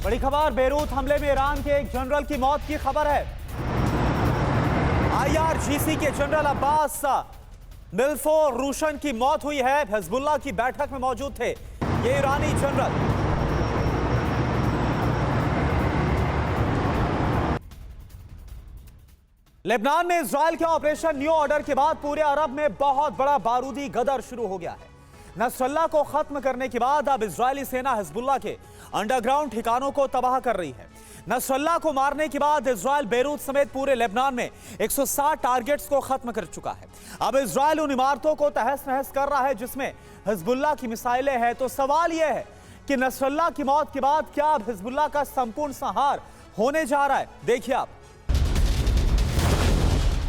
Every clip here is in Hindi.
बड़ी खबर, बेरूत हमले में ईरान के एक जनरल की मौत की खबर है। IRGC के जनरल अब्बास मिल्फो रूशन की मौत हुई है। हिजबुल्लाह की बैठक में मौजूद थे ये ईरानी जनरल। लेबनान में इजराइल के ऑपरेशन न्यू ऑर्डर के बाद पूरे अरब में बहुत बड़ा बारूदी गदर शुरू हो गया है। नसरल्लाह को खत्म करने के बाद अब इजरायली सेना हिजबुल्लाह के अंडरग्राउंड ठिकानों को तबाह कर रही है। नसरल्लाह को मारने के बाद इजराइल बेरूत समेत पूरे लेबनान में 160 टारगेट्स को खत्म कर चुका है। अब इजराइल उन इमारतों को तहस नहस कर रहा है जिसमें हिजबुल्लाह की मिसाइलें हैं। तो सवाल यह है कि नसरल्लाह की मौत के बाद क्या अब हिजबुल्लाह का संपूर्ण संहार होने जा रहा है? देखिए आप।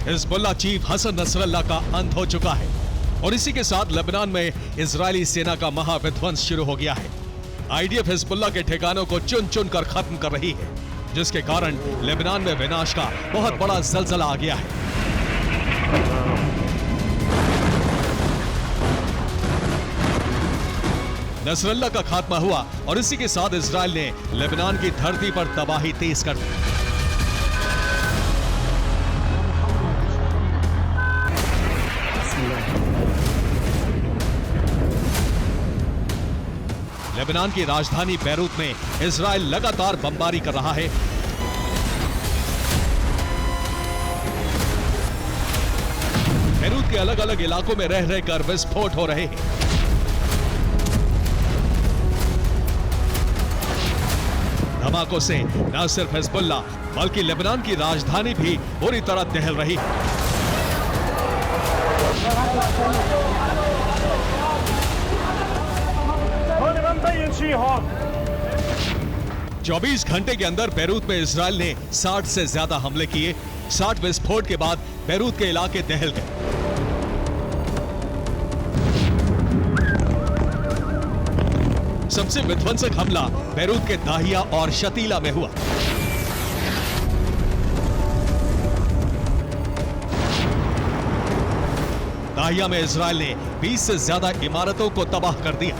हिजबुल्लाह चीफ हसन नसरल्लाह का अंत हो चुका है और इसी के साथ लेबनान में इजरायली सेना का महाविध्वंस शुरू हो गया है। IDF हिजबुल्लाह के ठिकानों को चुन चुन कर खत्म कर रही है, जिसके कारण लेबनान में विनाश का बहुत बड़ा जलजला आ गया है। नसरल्लाह का खात्मा हुआ और इसी के साथ इजराइल ने लेबनान की धरती पर तबाही तेज कर दी। लेबनान की राजधानी बैरूत में इजराइल लगातार बमबारी कर रहा है। बैरूत के अलग अलग इलाकों में रह रहकर विस्फोट हो रहे हैं। धमाकों से न सिर्फ हिजबुल्लाह बल्कि लेबनान की राजधानी भी बुरी तरह दहल रही है। 24 घंटे के अंदर बैरूत में इजराइल ने 60 से ज्यादा हमले किए। 60 विस्फोट के बाद बैरूत के इलाके दहल गए। सबसे विध्वंसक हमला बैरूत के दाहिया और शतीला में हुआ। दाहिया में इजराइल ने 20 से ज्यादा इमारतों को तबाह कर दिया।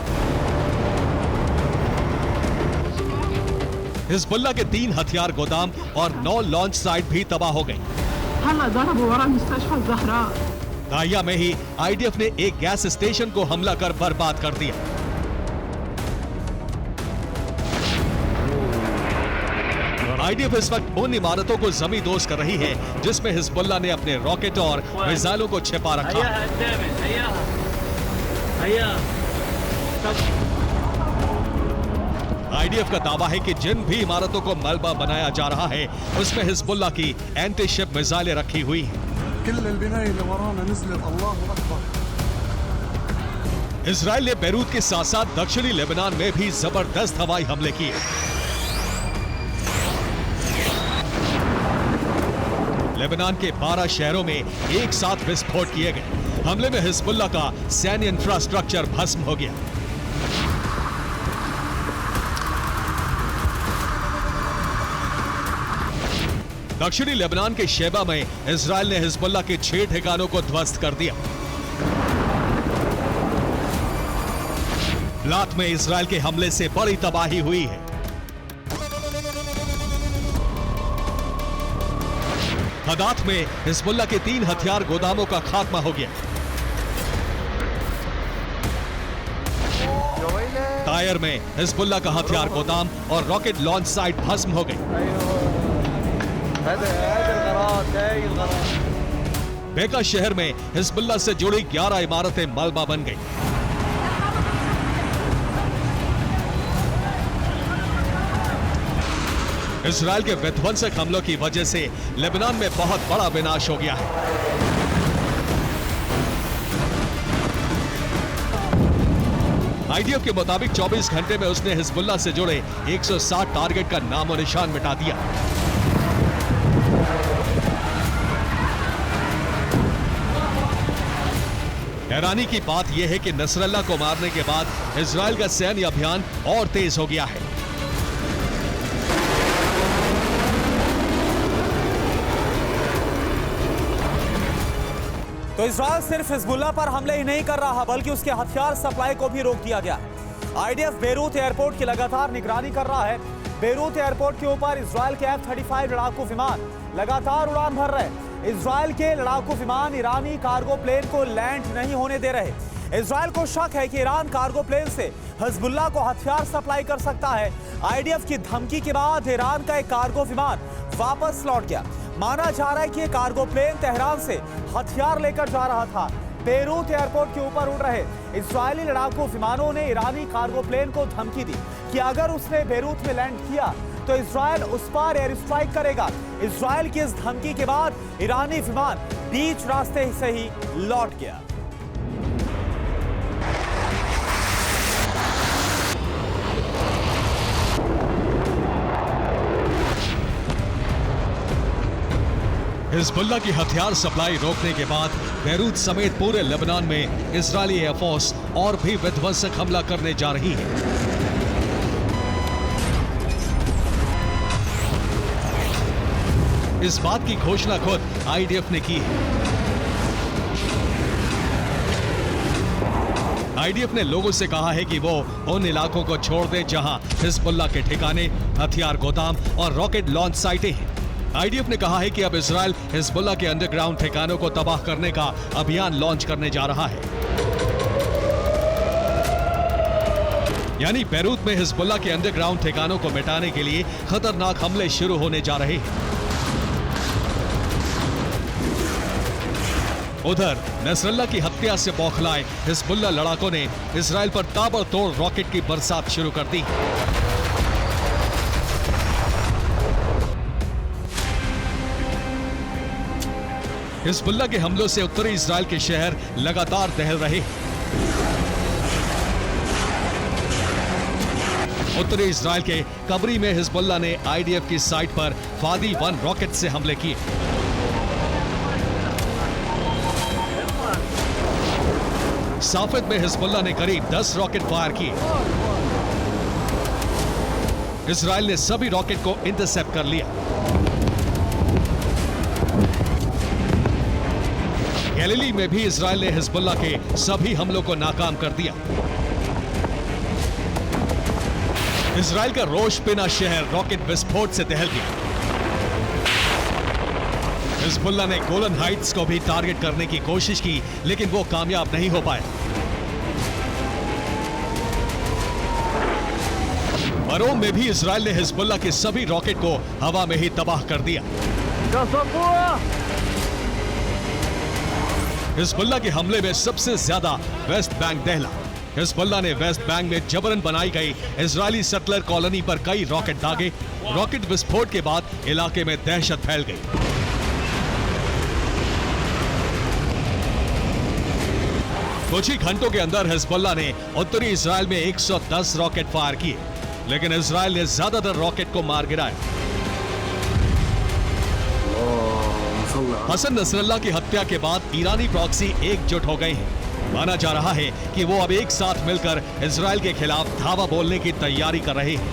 हिजबुल्लाह के 3 हथियार गोदाम और 9 लॉन्च साइट भी तबाह हो गई। दाहिया में ही IDF ने एक गैस स्टेशन को हमला कर बर्बाद कर दिया। IDF इस वक्त उन इमारतों को जमींदोज कर रही है जिसमें हिजबुल्लाह ने अपने रॉकेट और मिसाइलों को छिपा रखा। IDF का दावा है कि जिन भी इमारतों को मलबा बनाया जा रहा है उसमें हिजबुल्लाह की एंटी शिप मिसाइलें रखी हुई हैं। इजराइल ने बैरूत के साथ साथ दक्षिणी लेबनान में भी जबरदस्त हवाई हमले किए। लेबनान के 12 शहरों में एक साथ विस्फोट किए गए। हमले में हिजबुल्लाह का सैन्य इंफ्रास्ट्रक्चर भस्म हो गया। दक्षिणी लेबनान के शेबा में इजराइल ने हिजबुल्लाह के 6 ठिकानों को ध्वस्त कर दिया। लात में इजराइल के हमले से बड़ी तबाही हुई है। हदात में हिजबुल्लाह के 3 हथियार गोदामों का खात्मा हो गया। तायर में हिजबुल्लाह का हथियार गोदाम और रॉकेट लॉन्च साइट भस्म हो गई। बेका शहर में हिजबुल्लाह से जुड़ी 11 इमारतें मलबा बन गई। इजराइल के विध्वंसक हमलों की वजह से लेबनान में बहुत बड़ा विनाश हो गया है। IDF के मुताबिक 24 घंटे में उसने हिजबुल्लाह से जुड़े 160 टारगेट का नामो निशान मिटा दिया। हैरानी की बात यह है कि नसरल्लाह को मारने के बाद इजराइल का सैन्य अभियान और तेज हो गया है। तो इजराइल सिर्फ हिजबुल्लाह पर हमले ही नहीं कर रहा बल्कि उसके हथियार सप्लाई को भी रोक दिया गया। IDF बेरूत एयरपोर्ट की लगातार निगरानी कर रहा है। बेरूत एयरपोर्ट के ऊपर इजराइल के F-35 लड़ाकू विमान लगातार उड़ान भर रहे। इजराइल के लड़ाकू विमान ईरानी कार्गो प्लेन को लैंड नहीं होने दे रहे। इजराइल को शक है कि ईरान कार्गो प्लेन से हिजबुल्लाह को हथियार सप्लाई कर सकता है। आईडीएफ की धमकी के बाद ईरान का एक कार्गो विमान वापस लौट गया। माना जा रहा है कि यह कार्गो प्लेन तेहरान से हथियार लेकर जा रहा था। बेरूत एयरपोर्ट के ऊपर उड़ रहे इजरायली लड़ाकू विमानों ने ईरानी कार्गो प्लेन को धमकी दी कि अगर उसने बेरूत में लैंड किया तो इजराइल उस पर एयर स्ट्राइक करेगा। इजराइल की इस धमकी के बाद ईरानी विमान बीच रास्ते से ही लौट गया। हिजबुल्लाह की हथियार सप्लाई रोकने के बाद बेरूत समेत पूरे लेबनान में इजरायली एयरफोर्स और भी विध्वंसक हमला करने जा रही है। इस बात की घोषणा खुद आईडीएफ ने की है। आईडीएफ ने लोगों से कहा है कि वो उन इलाकों को छोड़ दें जहां हिजबुल्लाह के ठिकाने, हथियार गोदाम और रॉकेट लॉन्च साइटें हैं। आईडीएफ ने कहा है कि अब इजराइल हिजबुल्लाह के अंडरग्राउंड ठिकानों को तबाह करने का अभियान लॉन्च करने जा रहा है। यानी बेरूत में हिजबुल्लाह के अंडरग्राउंड ठिकानों को मिटाने के लिए खतरनाक हमले शुरू होने जा रहे हैं। उधर नसरल्लाह की हत्या से बौखलाए हिजबुल्लाह लड़ाकों ने इजराइल पर ताबड़तोड़ रॉकेट की बरसात शुरू कर दी। हिजबुल्लाह के हमलों से उत्तरी इजराइल के शहर लगातार दहल रहे हैं। उत्तरी इजराइल के कबरी में हिजबुल्लाह ने आईडीएफ की साइट पर फादी 1 रॉकेट से हमले किए। साफेद में हिजबुल्लाह ने करीब 10 रॉकेट फायर किए। इजराइल ने सभी रॉकेट को इंटरसेप्ट कर लिया। गैलिली में भी इजराइल ने हिजबुल्लाह के सभी हमलों को नाकाम कर दिया। इजराइल का रोशपिना शहर रॉकेट विस्फोट से दहल गया। हिजबुल्लाह ने गोलन हाइट्स को भी टारगेट करने की कोशिश की, लेकिन वो कामयाब नहीं हो पाया। मरोम में भी इजराइल ने हिजबुल्लाह के सभी रॉकेट को हवा में ही तबाह कर दिया। हिजबुल्लाह के हमले में सबसे ज्यादा वेस्ट बैंक दहला। हिजबुल्लाह ने वेस्ट बैंक में जबरन बनाई गई इजरायली सेटलर कॉलोनी पर कई रॉकेट दागे। रॉकेट विस्फोट के बाद इलाके में दहशत फैल गई। कुछ ही घंटों के अंदर हिजबुल्लाह ने उत्तरी इजराइल में 110 रॉकेट फायर किए, लेकिन इजराइल ने ज्यादातर रॉकेट को मार गिराया। हसन नसरल्लाह की हत्या के बाद ईरानी प्रॉक्सी एकजुट हो गए हैं। माना जा रहा है कि वो अब एक साथ मिलकर इजराइल के खिलाफ धावा बोलने की तैयारी कर रहे हैं।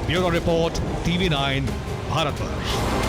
Bureau report, TV9, Bharatvarsh.